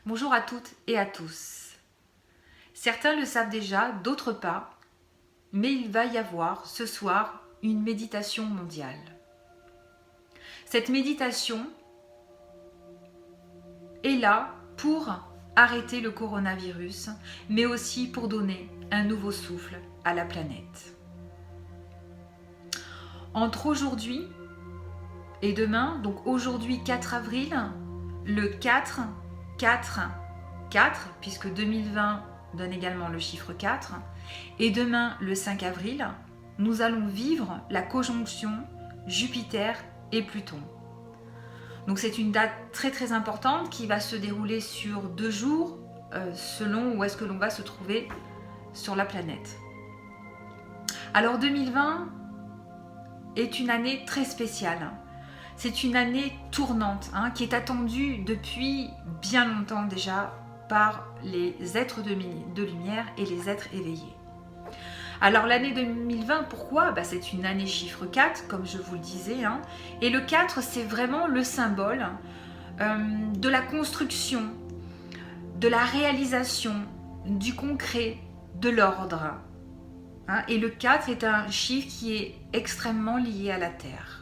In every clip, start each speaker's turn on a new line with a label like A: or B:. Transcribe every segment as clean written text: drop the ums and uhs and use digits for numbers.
A: Bonjour à toutes et à tous. Certains le savent déjà, d'autres pas, mais il va y avoir ce soir une méditation mondiale. Cette méditation est là pour arrêter le coronavirus, mais aussi pour donner un nouveau souffle à la planète. Entre aujourd'hui et demain, donc aujourd'hui 4 avril, le 4, puisque 2020 donne également le chiffre 4, et demain le 5 avril, nous allons vivre la conjonction Jupiter et Pluton. Donc c'est une date très très importante qui va se dérouler sur 2 jours, selon où est-ce que l'on va se trouver sur la planète. Alors 2020 est une année très spéciale. C'est une année tournante qui est attendue depuis bien longtemps déjà par les êtres de lumière et les êtres éveillés. Alors l'année 2020, pourquoi ? C'est une année chiffre 4, comme je vous le disais. Et le 4, c'est vraiment le symbole de la construction, de la réalisation, du concret, de l'ordre. Et le 4 est un chiffre qui est extrêmement lié à la Terre.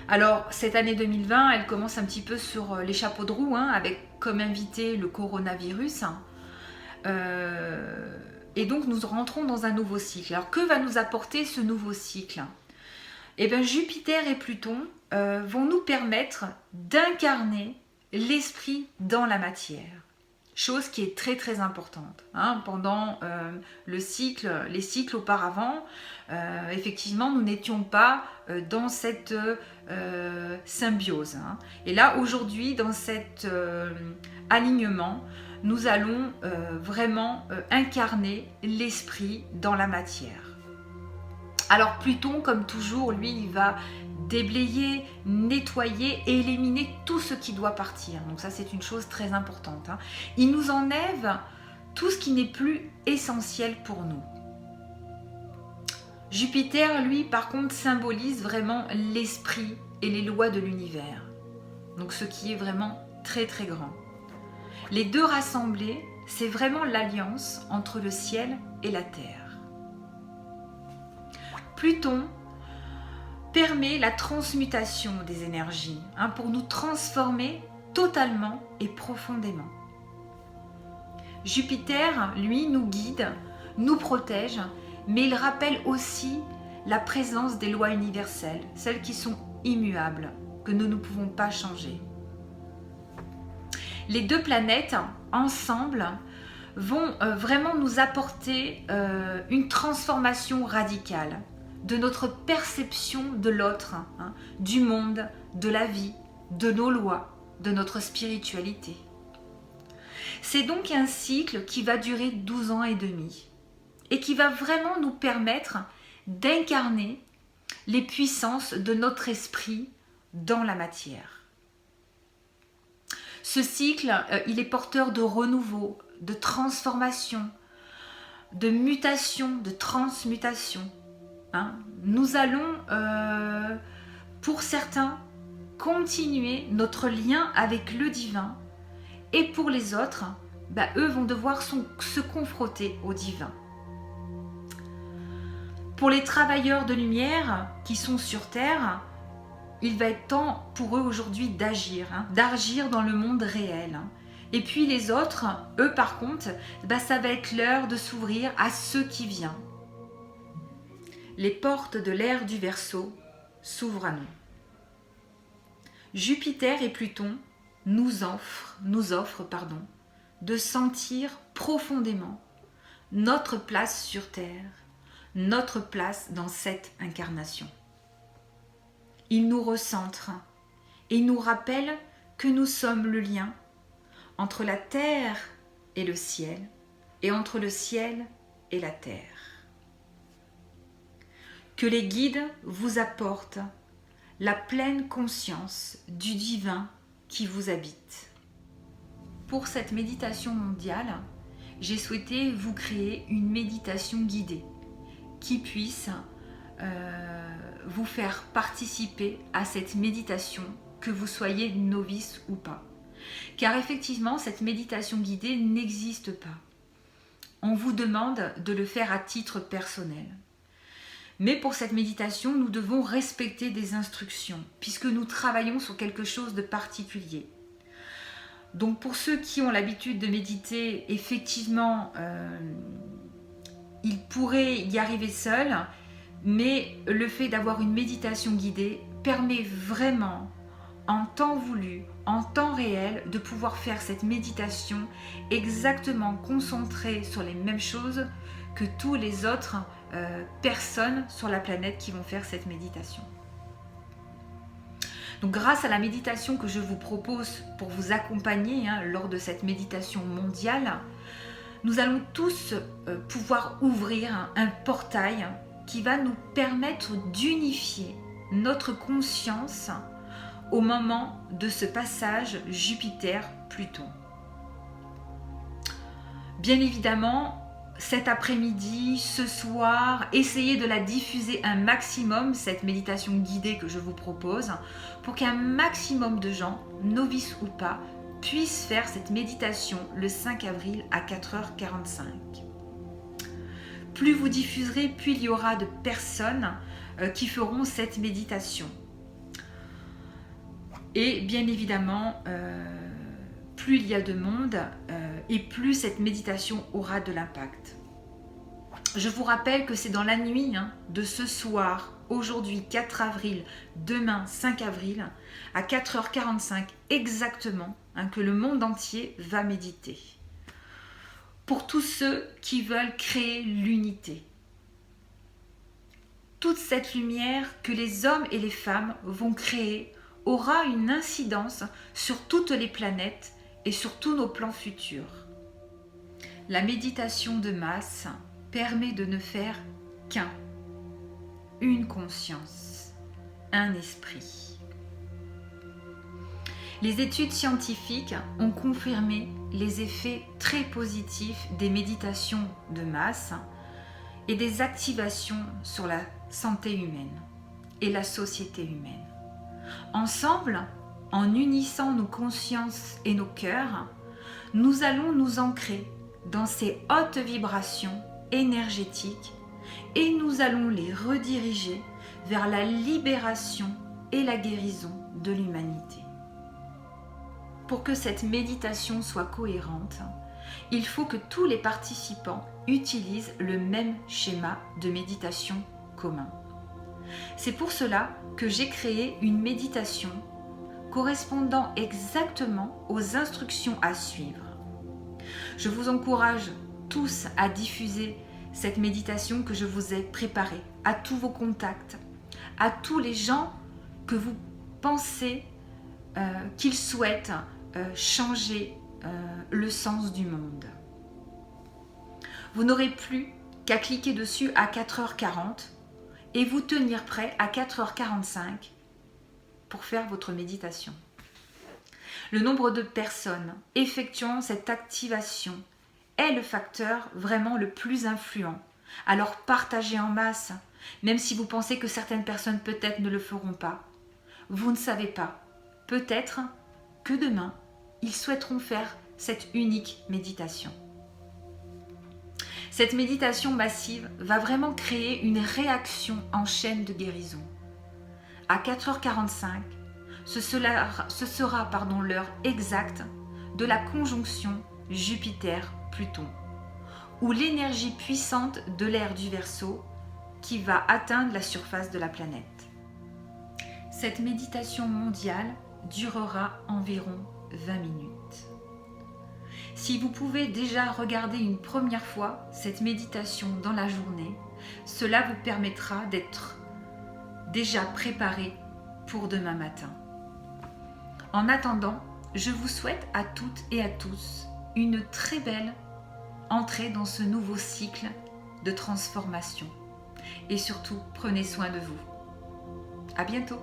A: Alors, cette année 2020, elle commence un petit peu sur les chapeaux de roue, avec comme invité le coronavirus. Et donc, nous rentrons dans un nouveau cycle. Alors, que va nous apporter ce nouveau cycle ? Eh bien, Jupiter et Pluton vont nous permettre d'incarner l'esprit dans la matière. Chose qui est très très importante. Pendant les cycles auparavant, effectivement, nous n'étions pas dans cette symbiose. Et là, aujourd'hui, dans cet alignement, nous allons vraiment incarner l'esprit dans la matière. Alors Pluton, comme toujours, lui, il va déblayer, nettoyer et éliminer tout ce qui doit partir. Donc ça, c'est une chose très importante. Il nous enlève tout ce qui n'est plus essentiel pour nous. Jupiter, lui, par contre, symbolise vraiment l'esprit et les lois de l'univers. Donc ce qui est vraiment très très grand. Les deux rassemblés, c'est vraiment l'alliance entre le ciel et la terre. Pluton permet la transmutation des énergies pour nous transformer totalement et profondément. Jupiter, lui, nous guide, nous protège, mais il rappelle aussi la présence des lois universelles, celles qui sont immuables, que nous ne pouvons pas changer. Les deux planètes, ensemble, vont vraiment nous apporter une transformation radicale de notre perception de l'autre, du monde, de la vie, de nos lois, de notre spiritualité. C'est donc un cycle qui va durer 12 ans et demi et qui va vraiment nous permettre d'incarner les puissances de notre esprit dans la matière. Ce cycle, il est porteur de renouveau, de transformation, de mutation, de transmutation. Nous allons, pour certains, continuer notre lien avec le divin et pour les autres, eux vont devoir se confronter au divin. Pour les travailleurs de lumière qui sont sur Terre, il va être temps pour eux aujourd'hui d'agir dans le monde réel. Et puis les autres, eux par contre, ça va être l'heure de s'ouvrir à ce qui vient. Les portes de l'ère du Verseau s'ouvrent à nous. Jupiter et Pluton nous offrent de sentir profondément notre place sur Terre, notre place dans cette incarnation. Ils nous recentrent et nous rappellent que nous sommes le lien entre la Terre et le ciel, et entre le ciel et la Terre. Que les guides vous apportent la pleine conscience du divin qui vous habite. Pour cette méditation mondiale, j'ai souhaité vous créer une méditation guidée qui puisse vous faire participer à cette méditation, que vous soyez novice ou pas. Car effectivement, cette méditation guidée n'existe pas. On vous demande de le faire à titre personnel. Mais pour cette méditation, nous devons respecter des instructions, puisque nous travaillons sur quelque chose de particulier. Donc pour ceux qui ont l'habitude de méditer, effectivement, ils pourraient y arriver seuls, mais le fait d'avoir une méditation guidée permet vraiment, en temps voulu, en temps réel, de pouvoir faire cette méditation exactement concentrée sur les mêmes choses que tous les autres personnes sur la planète qui vont faire cette méditation. Donc grâce à la méditation que je vous propose pour vous accompagner lors de cette méditation mondiale, nous allons tous pouvoir ouvrir un portail qui va nous permettre d'unifier notre conscience au moment de ce passage Jupiter-Pluton. Bien évidemment, cet après-midi, ce soir, essayez de la diffuser un maximum, cette méditation guidée que je vous propose, pour qu'un maximum de gens, novices ou pas, puissent faire cette méditation le 5 avril à 4h45. Plus vous diffuserez, plus il y aura de personnes qui feront cette méditation. Et bien évidemment, plus il y a de monde et plus cette méditation aura de l'impact. Je vous rappelle que c'est dans la nuit de ce soir, aujourd'hui 4 avril, demain 5 avril, à 4h45 exactement, que le monde entier va méditer. Pour tous ceux qui veulent créer l'unité. Toute cette lumière que les hommes et les femmes vont créer aura une incidence sur toutes les planètes et sur tous nos plans futurs. La méditation de masse permet de ne faire qu'un, une conscience, un esprit. Les études scientifiques ont confirmé les effets très positifs des méditations de masse et des activations sur la santé humaine et la société humaine. Ensemble, en unissant nos consciences et nos cœurs, nous allons nous ancrer dans ces hautes vibrations énergétiques et nous allons les rediriger vers la libération et la guérison de l'humanité. Pour que cette méditation soit cohérente, il faut que tous les participants utilisent le même schéma de méditation commun. C'est pour cela que j'ai créé une méditation correspondant exactement aux instructions à suivre. Je vous encourage tous à diffuser cette méditation que je vous ai préparée à tous vos contacts, à tous les gens que vous pensez qu'ils souhaitent changer le sens du monde. Vous n'aurez plus qu'à cliquer dessus à 4h40 et vous tenir prêt à 4h45 pour faire votre méditation. Le nombre de personnes effectuant cette activation est le facteur vraiment le plus influent. Alors partagez en masse, même si vous pensez que certaines personnes peut-être ne le feront pas. Vous ne savez pas. Peut-être que demain, ils souhaiteront faire cette unique méditation. Cette méditation massive va vraiment créer une réaction en chaîne de guérison. À 4h45, ce sera l'heure exacte de la conjonction Jupiter-Pluton, ou l'énergie puissante de l'ère du Verseau qui va atteindre la surface de la planète. Cette méditation mondiale durera environ 20 minutes. Si vous pouvez déjà regarder une première fois cette méditation dans la journée, cela vous permettra d'être déjà préparé pour demain matin. En attendant, je vous souhaite à toutes et à tous une très belle entrée dans ce nouveau cycle de transformation. Et surtout, prenez soin de vous. À bientôt.